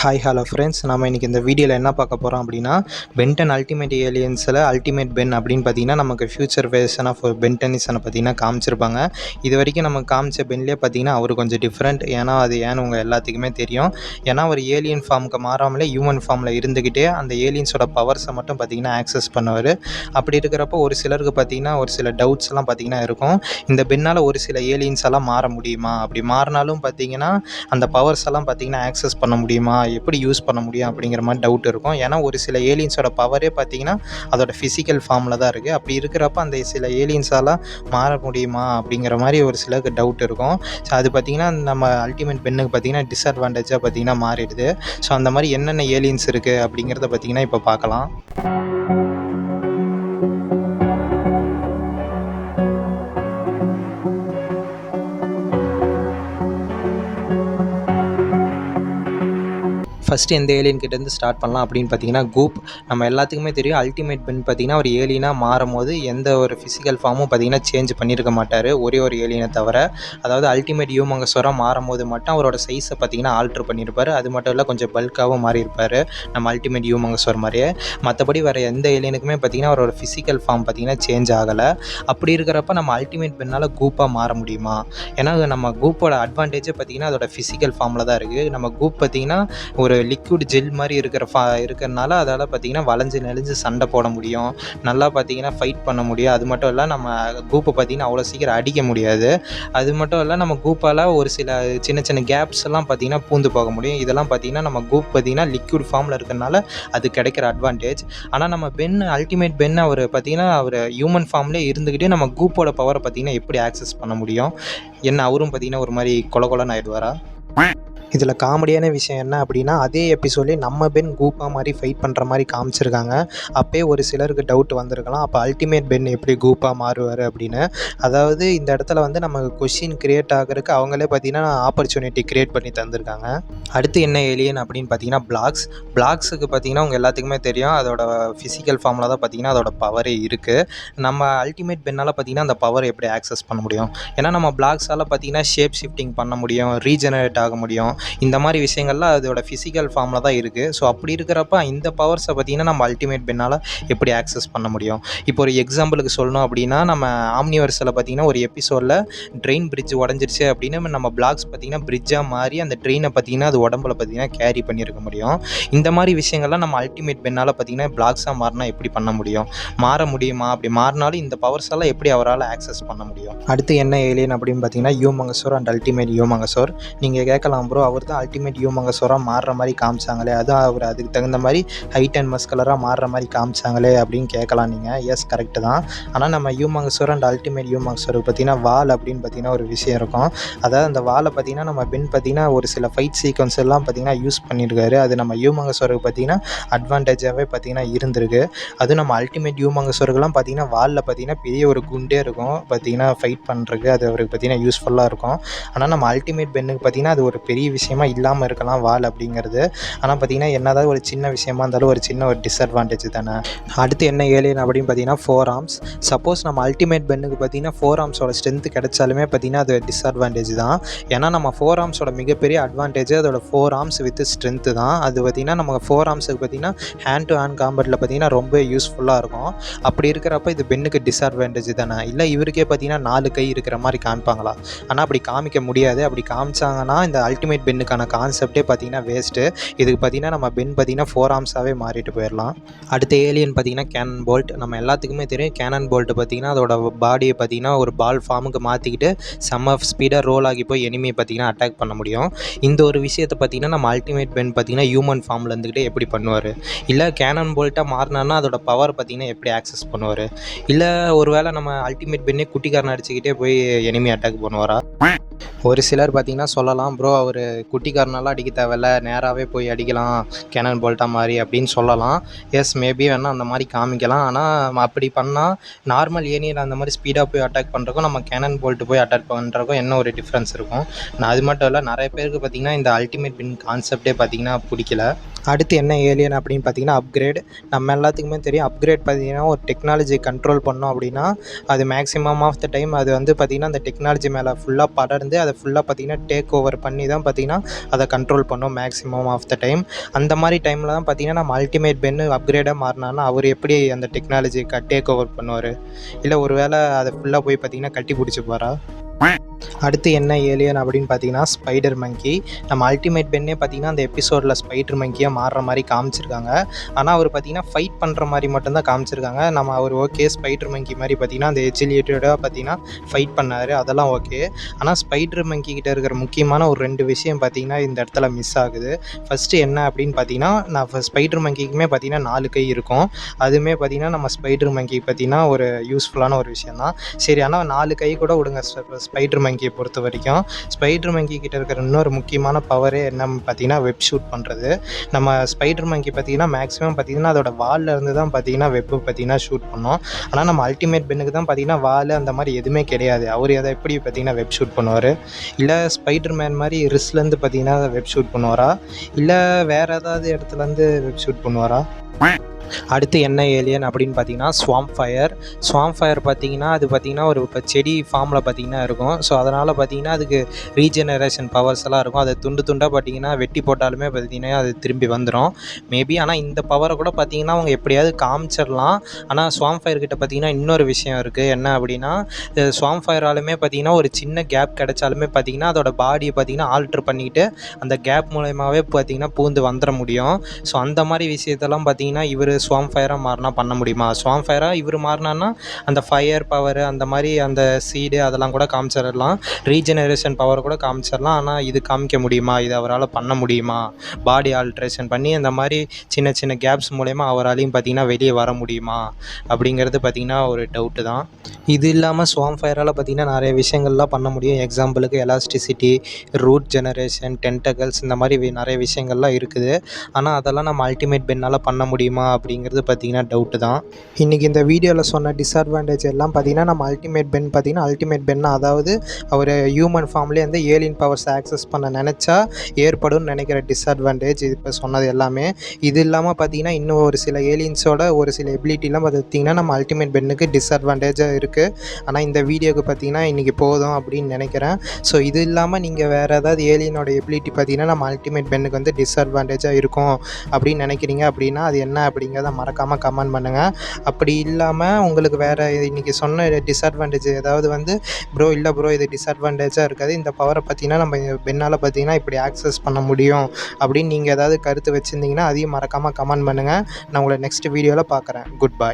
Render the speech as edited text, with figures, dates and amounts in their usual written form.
Hi hello friends, நம்ம இன்றைக்கி இந்த வீடியோவில் என்ன பார்க்க போகிறோம் அப்படின்னா, பென்டன் அல்டிமேட் ஏலியன்ஸில் அல்டிமேட் பென் அப்படின்னு பார்த்தீங்கன்னா, நமக்கு ஃபியூச்சர் வேர்ஷன் ஆஃப் பென்டனிசனை பார்த்தீங்கன்னா காமிச்சிருப்பாங்க. இது வரைக்கும் நம்ம காமிச்ச பென்லேயே பார்த்தீங்கன்னா அவர் கொஞ்சம் டிஃப்ரெண்ட். ஏன்னா அது ஏன்னு உங்கள் எல்லாத்துக்குமே தெரியும். ஏன்னா அவர் ஏலியன் ஃபார்முக்கு மாறாமலே ஹியூமன் ஃபார்மில் இருந்துக்கிட்டே அந்த ஏலியன்ஸோட பவர்ஸை மட்டும் பார்த்தீங்கன்னா ஆக்சஸ் பண்ணுவார். அப்படி இருக்கிறப்போ ஒரு சிலருக்கு பார்த்தீங்கன்னா ஒரு சில டவுட்ஸ்லாம் பார்த்தீங்கன்னா இருக்கும். இந்த பென்னால் ஒரு சில ஏலியன்ஸ் எல்லாம் மாற முடியுமா, அப்படி மாறினாலும் பார்த்தீங்கன்னா அந்த பவர்ஸ் எல்லாம் பார்த்தீங்கன்னா ஆக்சஸ் பண்ண முடியுமா, எப்படி யூஸ் பண்ண முடியும் அப்படிங்கிற மாதிரி டவுட் இருக்கும். ஏன்னா ஒரு சில ஏலியன்ஸோட பவரே பார்த்தீங்கன்னா அதோட ஃபிசிக்கல் ஃபார்மில் தான் இருக்குது. அப்படி இருக்கிறப்ப அந்த சில ஏலியன்ஸால் மாற முடியுமா அப்படிங்கிற மாதிரி ஒரு சிலருக்கு டவுட் இருக்கும். ஸோ அது பார்த்திங்கன்னா நம்ம அல்டிமேட் பென்னுக்கு பார்த்திங்கன்னா டிஸ்அட்வான்டேஜாக பார்த்திங்கன்னா மாறிடுது. ஸோ அந்த மாதிரி என்னென்ன ஏலியன்ஸ் இருக்குது அப்படிங்கிறத பார்த்திங்கன்னா இப்போ பார்க்கலாம். ஃபஸ்ட்டு எந்த ஏலியன் கிட்டேருந்து ஸ்டார்ட் பண்ணலாம் அப்படின்னு பார்த்தீங்கன்னா கூப். நம்ம எல்லாத்துக்குமே தெரியும் அல்டிமேட் பென் பார்த்தீங்கன்னா ஒரு ஏலியனாக மாறும்போது எந்த ஒரு ஃபிசிக்கல் ஃபார்மும் பார்த்தீங்கன்னா சேஞ்ச் பண்ணியிருக்க மாட்டார், ஒரே ஒரு ஏலியனை தவிர. அதாவது அல்டிமேட் ஹியூமங்கஸோராக மாறும்போது மட்டும் அவரோட சைஸை பார்த்தீங்கன்னா ஆல்ட்ரு பண்ணியிருப்பார். அது மட்டும் இல்லை கொஞ்சம் பல்காகவும் மாறியிருப்பார் நம்ம அல்டிமேட் ஹியூமங்கஸோர் மாதிரியே. மற்றபடி வேறு எந்த ஏலியனுக்குமே பார்த்தீங்கன்னா அவரோட ஃபிசிக்கல் ஃபார்ம் பார்த்தீங்கன்னா சேஞ்ச் ஆகலை. அப்படி இருக்கிறப்ப நம்ம அல்டிமேட் பென்னால் கூப்பாக மாற முடியுமா? ஏன்னா நம்ம கூப்போட அட்வான்டேஜே பார்த்தீங்கன்னா அதோட ஃபிசிக்கல் ஃபார்மில் தான் இருக்குது. நம்ம கூப் பார்த்தீங்கன்னா ஒரு லிக்விட் ஜெல் மாதிரி இருக்கிறனால அதால் பார்த்திங்கன்னா வளைஞ்சு நெளிஞ்சு சண்டை போட முடியும், நல்லா பார்த்திங்கன்னா ஃபைட் பண்ண முடியும். அது மட்டும் இல்லை நம்ம கூப்பை பார்த்திங்கன்னா அவ்வளோ சீக்கிரம் அடிக்க முடியாது. அது மட்டும் இல்லை நம்ம கூப்பால் ஒரு சில சின்ன சின்ன கேப்ஸ் எல்லாம் பார்த்திங்கன்னா பூந்து போக முடியும். இதெல்லாம் பார்த்திங்கன்னா நம்ம கூப் பார்த்திங்கன்னா லிக்விட் ஃபார்மில் இருக்கிறனால அது கிடைக்கிற அட்வான்டேஜ். ஆனால் நம்ம அல்டிமேட் பென் அவர் பார்த்திங்கன்னா அவர் ஹியூமன் ஃபார்ம்லேயே இருந்துக்கிட்டே நம்ம கூப்போட பவரை பார்த்திங்கன்னா எப்படி ஆக்சஸ் பண்ண முடியும்? என்ன அவரும் பார்த்திங்கன்னா ஒரு மாதிரி கொலன்னு ஆகிடுவாரா? இதில் காமெடியான விஷயம் என்ன அப்படின்னா, அதே எபிசோட்லேயே நம்ம பென் கூப்பா மாதிரி ஃபைட் பண்ணுற மாதிரி காமிச்சிருக்காங்க. அப்போயே ஒரு சிலருக்கு டவுட் வந்திருக்கலாம், அப்போ அல்டிமேட் பென் எப்படி கூப்பாக மாறுவார் அப்படின்னு. அதாவது இந்த இடத்துல வந்து நமக்கு கொஷின் க்ரியேட் ஆகிறதுக்கு அவங்களே பார்த்திங்கன்னா ஆப்பர்ச்சுனிட்டி க்ரியேட் பண்ணி தந்திருக்காங்க. அடுத்து என்ன ஏலியன் அப்படின்னு பார்த்தீங்கன்னா பிளாக்ஸுக்கு பார்த்திங்கன்னா உங்கள் எல்லாத்துக்குமே தெரியும் அதோட ஃபிசிக்கல் ஃபார்மில் தான் பார்த்திங்கன்னா அதோட பவரே இருக்குது. நம்ம அல்டிமேட் பென்னால் பார்த்திங்கன்னா அந்த பவர் எப்படி ஆக்சஸ் பண்ண முடியும்? ஏன்னா நம்ம பிளாக்ஸால் பார்த்திங்கன்னா ஷேப் ஷிஃப்டிங் பண்ண முடியும், ரீஜெனரேட் ஆக முடியும். இந்த மாதிரி விஷயங்கள்லாம் அதோட ஃபிசிக்கல் ஃபார்மில் தான் இருக்குது. ஸோ அப்படி இருக்கிறப்ப இந்த பவர்ஸை பார்த்திங்கன்னா நம்ம அல்டிமேட் பென்னால் எப்படி ஆக்சஸ் பண்ண முடியும்? இப்போ ஒரு எக்ஸாம்பிளுக்கு சொல்லணும் அப்படின்னா, நம்ம ஆம்னிவர்ஸில் பார்த்திங்கன்னா ஒரு எபிசோடில் ட்ரெயின் பிரிட்ஜ் உடஞ்சிருச்சு அப்படின்னு நம்ம பிளாக்ஸ் பார்த்திங்கன்னா பிரிட்ஜாக மாறி அந்த ட்ரெயினை பார்த்திங்கன்னா அது உடம்புல பார்த்திங்கன்னா கேரி பண்ணியிருக்க முடியும். இந்த மாதிரி விஷயங்கள்லாம் நம்ம அல்டிமேட் பென்னால் பார்த்திங்கன்னா பிளாக்ஸாக மாறினா எப்படி பண்ண முடியும்? மாற முடியுமா? அப்படி மாறினாலும் இந்த பவர்ஸ் எல்லாம் எப்படி அவரால் ஆக்சஸ் பண்ண முடியும்? அடுத்து என்ன ஏலியன் அப்படின்னு பார்த்தீங்கன்னா ஹியூமங்கஸோர் அண்ட் அல்டிமேட் ஹியூமங்கஸோர். நீங்கள் கேட்கலாம் ப்ரோ, அவர் தான் அல்டிமேட் ஹியூமங்கஸோராக மாறுற மாதிரி காமிச்சாங்களே, அதுவும் அவர் அதுக்கு தகுந்த மாதிரி ஹைட் அண்ட் மஸ்கலராக மாறுற மாதிரி காமிச்சாங்களே அப்படின்னு கேட்கலாம் நீங்கள். எஸ், கரெக்டு தான். ஆனால் நம்ம ஹியூமங்கஸோர் அண்ட் அல்டிமேட் ஹியூமங்கஸோருக்கு பார்த்தீங்கன்னா வால் அப்படின்னு பார்த்தீங்கன்னா ஒரு விஷயம் இருக்கும். அதாவது அந்த வாலை பார்த்தீங்கன்னா நம்ம பென் பார்த்தீங்கன்னா ஒரு சில ஃபைட் சீக்வன்ஸ் எல்லாம் பார்த்தீங்கன்னா யூஸ் பண்ணியிருக்காரு. அது நம்ம ஹியூமங்கஸோருக்கு பார்த்தீங்கன்னா அட்வான்டேஜாகவே பார்த்தீங்கன்னா இருந்திருக்கு. அதுவும் நம்ம அல்டிமேட் ஹியூமங்கஸோருக்குலாம் பார்த்தீங்கன்னா வாலில் பார்த்தீங்கன்னா பெரிய ஒரு குண்டே இருக்கும் பார்த்தீங்கன்னா ஃபைட் பண்ணுறதுக்கு. அது அவருக்கு பார்த்தீங்கன்னா யூஸ்ஃபுல்லாக இருக்கும். ஆனால் நம்ம அல்டிமேட் பென்னுக்கு பார்த்தீங்கன்னா அது ஒரு பெரிய விஷயமா இல்லாமல் இருக்கலாம் வால் அப்படிங்கிறது. ஆனால் பார்த்திங்கன்னா என்னதான் ஒரு சின்ன விஷயமா இருந்தாலும் ஒரு சின்ன ஒரு டிஸ்அட்வான்டேஜ் தானே. அடுத்து என்ன ஏலியன் அப்படின்னு பார்த்தீங்கன்னா 4 ஆர்ம்ஸ். சப்போஸ் நம்ம அல்டிமேட் பென்னுக்கு பார்த்திங்கன்னா 4 ஆர்ம்ஸோட ஸ்ட்ரென்த்து கிடைச்சாலுமே பார்த்திங்கன்னா அது டிஸ்அட்வான்டேஜ் தான். ஏன்னா நம்ம 4 ஆர்ம்ஸோட மிகப்பெரிய அட்வான்டேஜ் அதோட 4 ஆர்ம்ஸ் வித் ஸ்ட்ரென்த்து தான். அது பார்த்திங்கன்னா நம்ம 4 ஆர்ம்ஸுக்கு பார்த்திங்கன்னா ஹேண்ட் டு ஹேண்ட் காம்பேட்டில் பார்த்திங்கன்னா ரொம்ப யூஸ்ஃபுல்லாக இருக்கும். அப்படி இருக்கிறப்ப இது பென்னுக்கு டிஸ்அட்வான்டேஜ் தானே. இல்லை இவருக்கே பார்த்திங்கன்னா 4 கை இருக்கிற மாதிரி காமிப்பாங்களா? ஆனால் அப்படி காமிக்க முடியாது. அப்படி காமிச்சாங்கன்னா இந்த அல்டிமேட் பென்னுக்கான கான்செப்டே பார்த்திங்கன்னா வேஸ்ட்டு. இதுக்கு பார்த்திங்கன்னா நம்ம பென் பார்த்திங்கன்னா 4 ஆர்ம்ஸாகவே மாறிட்டு போயிடலாம். அடுத்த ஏலியன் பார்த்திங்கன்னா கேனன் போல்ட். நம்ம எல்லாத்துக்குமே தெரியும் கேனன் போல்ட் பார்த்திங்கன்னா அதோட பாடியை பார்த்திங்கன்னா ஒரு பால் ஃபார்முக்கு மாற்றிக்கிட்டு செம்ம ஸ்பீடாக ரோல் ஆகி போய் எனிமியை பார்த்திங்கன்னா அட்டாக் பண்ண முடியும். இந்த ஒரு விஷயத்தை பார்த்திங்கன்னா நம்ம அல்டிமேட் பென் பார்த்திங்கன்னா ஹியூமன் ஃபார்மில் இருந்துக்கிட்டே எப்படி பண்ணுவார்? இல்லை கேனன் போல்ட்டாக மாறினார்னா அதோட பவர் பார்த்திங்கன்னா எப்படி ஆக்சஸ் பண்ணுவார்? இல்லை ஒரு வேளை நம்ம அல்டிமேட் பென்னே குட்டிக்காரனை அடிச்சுக்கிட்டே போய் எனிமி அட்டாக் பண்ணுவாரா? ஒரு சிலர் பார்த்திங்கன்னா சொல்லலாம், ப்ரோ அவர் குட்டிக்காரனாலாம் அடிக்க தேவையில்ல, நேராகவே போய் அடிக்கலாம் கேனன் போல்ட்டாக மாதிரி அப்படின்னு சொல்லலாம். எஸ், மேபி வேணால் அந்த மாதிரி காமிக்கலாம். ஆனால் அப்படி பண்ணால் நார்மல் ஏலியன் அந்த மாதிரி ஸ்பீடாக போய் அட்டாக் பண்ணுறக்கும் நம்ம கேனன் போல்ட்டு போய் அட்டாக் பண்ணுறக்கும் என்ன ஒரு டிஃப்ரென்ஸ் இருக்கும்? அது மட்டும் இல்லை, நிறைய பேருக்கு பார்த்திங்கன்னா இந்த அல்டிமேட் பென் கான்செப்டே பார்த்திங்கன்னா பிடிக்கல. அடுத்து என்ன ஏலியன் அப்படின்னு பார்த்தீங்கன்னா அப்கிரேட். நம்ம எல்லாத்துக்குமே தெரியும் அப்கிரேட் பார்த்தீங்கன்னா ஒரு டெக்னாலஜி கண்ட்ரோல் பண்ணோம் அப்படின்னா அது மேக்ஸிமம் ஆஃப் த டைம் அது வந்து பார்த்திங்கன்னா அந்த டெக்னாலஜி மேலே ஃபுல்லாக படர்ந்து அதை ஃபுல்லாக பார்த்திங்கன்னா டேக் ஓவர் பண்ணி தான் பார்த்திங்கன்னா அதை கண்ட்ரோல் பண்ணோம் மேக்ஸிமம் ஆஃப் த டைம். அந்த மாதிரி டைமில் தான் பார்த்திங்கன்னா நம்ம அல்டிமேட் பென்னு அப்கிரேடாக மாறினான்னா அவர் எப்படி அந்த டெக்னாலஜி டேக் ஓவர் பண்ணுவார்? இல்லை ஒரு வேளை அதை ஃபுல்லாக போய் பார்த்திங்கன்னா கட்டி பிடிச்சிப்பாரா? அடுத்து என்ன ஏலியன் அப்படின்னு பார்த்தீங்கன்னா ஸ்பைடர் மங்கி. நம்ம அல்டிமேட் பென்னே பார்த்தீங்கன்னா அந்த எபிசோடில் ஸ்பைடர் மங்கியாக மாறுற மாதிரி காமிச்சிருக்காங்க. ஆனால் அவர் பார்த்தீங்கன்னா ஃபைட் பண்ணுற மாதிரி மட்டும்தான் காமிச்சிருக்காங்க. நம்ம அவர் ஓகே ஸ்பைடர் மங்கி மாதிரி பார்த்தீங்கன்னா அந்த எஜிலியேட்டடாக பார்த்தீங்கன்னா ஃபைட் பண்ணார், அதெல்லாம் ஓகே. ஆனால் ஸ்பைடர் மங்கி கிட்ட இருக்கிற முக்கியமான ஒரு 2 விஷயம் பார்த்தீங்கன்னா இந்த இடத்துல மிஸ் ஆகுது. ஃபஸ்ட்டு என்ன அப்படின்னு பார்த்தீங்கன்னா ஸ்பைடர் மங்கிக்குமே பார்த்தீங்கன்னா 4 கை இருக்கும். அதுவுமே பார்த்தீங்கன்னா நம்ம ஸ்பைடர் மங்கி பார்த்தீங்கன்னா ஒரு யூஸ்ஃபுல்லான ஒரு விஷயம் தான். சரி, ஆனால் 4 கை கூட விடுங்க ஸ்பைடர் மங்கியை பொறுத்த வரைக்கும். ஸ்பைடர் மங்கி கிட்ட இருக்கிற இன்னொரு முக்கியமான பவரே என்னன்னு பார்த்தீங்கன்னா வெப் ஷூட் பண்ணுறது. நம்ம ஸ்பைடர் மங்கி பார்த்தீங்கன்னா மேக்ஸிமம் பார்த்தீங்கன்னா அதோட வாலில் இருந்து தான் பார்த்தீங்கன்னா வெப்பு பார்த்தீங்கன்னா ஷூட் பண்ணோம். ஆனால் நம்ம அல்டிமேட் பென்னுக்கு தான் பார்த்தீங்கன்னா வால் அந்த மாதிரி எதுவுமே கிடையாது. அவர் அதை எப்படி பார்த்தீங்கன்னா வெப் ஷூட் பண்ணுவார்? இல்லை ஸ்பைடர் மேன் மாதிரி ரிஸ்லேருந்து பார்த்தீங்கன்னா வெப் ஷூட் பண்ணுவாரா? இல்லை வேறு ஏதாவது இடத்துலேருந்து வெப் ஷூட் பண்ணுவாரா? அடுத்து என்ன ஏலியன் அப்படின்னு பார்த்தீங்கன்னா ஸ்வாம்ப் ஃபயர். ஸ்வாம்ப் ஃபயர் பார்த்தீங்கன்னா அது பார்த்தீங்கன்னா ஒரு இப்போ செடி ஃபார்மில் பார்த்தீங்கன்னா இருக்கும். ஸோ அதனால் பார்த்தீங்கன்னா அதுக்கு ரீஜெனரேஷன் பவர்ஸ் எல்லாம் இருக்கும். அதை துண்டு துண்டாக பார்த்தீங்கன்னா வெட்டி போட்டாலுமே பார்த்தீங்கன்னா அது திரும்பி வந்துடும் மேபி. ஆனால் இந்த பவரை கூட பார்த்தீங்கன்னா அவங்க எப்படியாவது காமிச்சிடலாம். ஆனால் ஸ்வாம்ப் ஃபயர் கிட்ட பார்த்தீங்கன்னா இன்னொரு விஷயம் இருக்குது. என்ன அப்படின்னா ஸ்வாம்ப் ஃபயராலுமே பார்த்தீங்கன்னா ஒரு சின்ன கேப் கிடைச்சாலுமே பார்த்தீங்கன்னா அதோட பாடியை பார்த்தீங்கன்னா ஆல்ட்ரு பண்ணிக்கிட்டு அந்த கேப் மூலயமாவே பார்த்தீங்கன்னா பூந்து வந்துட முடியும். ஸோ அந்த மாதிரி விஷயத்தெல்லாம் பார்த்தீங்கன்னா இவர் ஸ்வாம்ப் ஃபயராக மாறினா பண்ண முடியுமா? ஸ்வாம்ப் ஃபயராக இவர் மாறினான்னா அந்த ஃபயர் பவர் அந்த மாதிரி அந்த சீடு அதெல்லாம் கூட காமிச்சிடலாம், ரீஜெனரேஷன் பவர் கூட காமிச்சிடலாம். ஆனால் இது காமிக்க முடியுமா? இது அவரால் பண்ண முடியுமா? பாடி ஆல்ட்ரேஷன் பண்ணி அந்த மாதிரி சின்ன சின்ன கேப்ஸ் மூலயமா அவராலையும் பார்த்திங்கன்னா வெளியே வர முடியுமா அப்படிங்கிறது பார்த்திங்கன்னா ஒரு டவுட்டு தான். இது இல்லாமல் ஸ்வாம்ப் ஃபயரால் பார்த்திங்கன்னா நிறைய விஷயங்கள்லாம் பண்ண முடியும். எக்ஸாம்பிளுக்கு எலாஸ்டிசிட்டி, ரூட் ஜெனரேஷன், டென்டகல்ஸ் இந்த மாதிரி நிறைய விஷயங்கள்லாம் இருக்குது. ஆனால் அதெல்லாம் நம்ம அல்டிமேட் பென்னால் பண்ண முடியுமா அப்படிங்கிறது பார்த்திங்கன்னா டவுட்டு தான். இன்றைக்கி இந்த வீடியோவில் சொன்ன டிஸ்அட்வான்டேஜ் எல்லாம் பார்த்திங்கன்னா நம்ம அல்டிமேட் பென் பார்த்திங்கன்னா அல்டிமேட் பென் அதாவது அவர் ஹியூமன் ஃபார்ம்லேயே வந்து ஏலியன் பவர்ஸ் ஆக்சஸ் பண்ண நினச்சா ஏற்படும்னு நினைக்கிற டிஸ்அட்வான்டேஜ் இப்போ சொன்னது எல்லாமே. இது இல்லாமல் பார்த்திங்கன்னா இன்னும் ஒரு சில ஏலியன்ஸோட ஒரு சில எபிலிட்டிலாம் பார்த்திங்கன்னா நம்ம அல்டிமேட் பென்னுக்கு டிஸ்அட்வான்டேஜாக இருக்குது. ஆனால் இந்த வீடியோவுக்கு பார்த்திங்கன்னா இன்றைக்கி போதும் அப்படின்னு நினைக்கிறேன். ஸோ இது இல்லாமல் நீங்கள் வேறு ஏதாவது ஏலியனோட எபிலிட்டி பார்த்திங்கன்னா நம்ம அல்டிமேட் பென்னுக்கு வந்து டிஸ்அட்வான்டேஜாக இருக்கும் அப்படின்னு நினைக்கிறீங்க அப்படின்னா அது என்ன அப்படிங்கிறத மறக்காமல் கமெண்ட் பண்ணுங்கள். அப்படி இல்லாமல் உங்களுக்கு வேறு இன்றைக்கி சொன்ன டிஸ்அட்வான்டேஜ் ஏதாவது வந்து ப்ரோ இல்லை ப்ரோ இது டிஸ்அட்வான்டேஜாக இருக்காது, இந்த பவரை பார்த்திங்கன்னா நம்ம பென்னால் பார்த்திங்கன்னா இப்படி ஆக்சஸ் பண்ண முடியும் அப்படின்னு நீங்கள் ஏதாவது கருத்து வச்சுருந்தீங்கன்னா அதையும் மறக்காமல் கமெண்ட் பண்ணுங்கள். நான் உங்களை நெக்ஸ்ட் வீடியோவில் பார்க்குறேன். Good bye.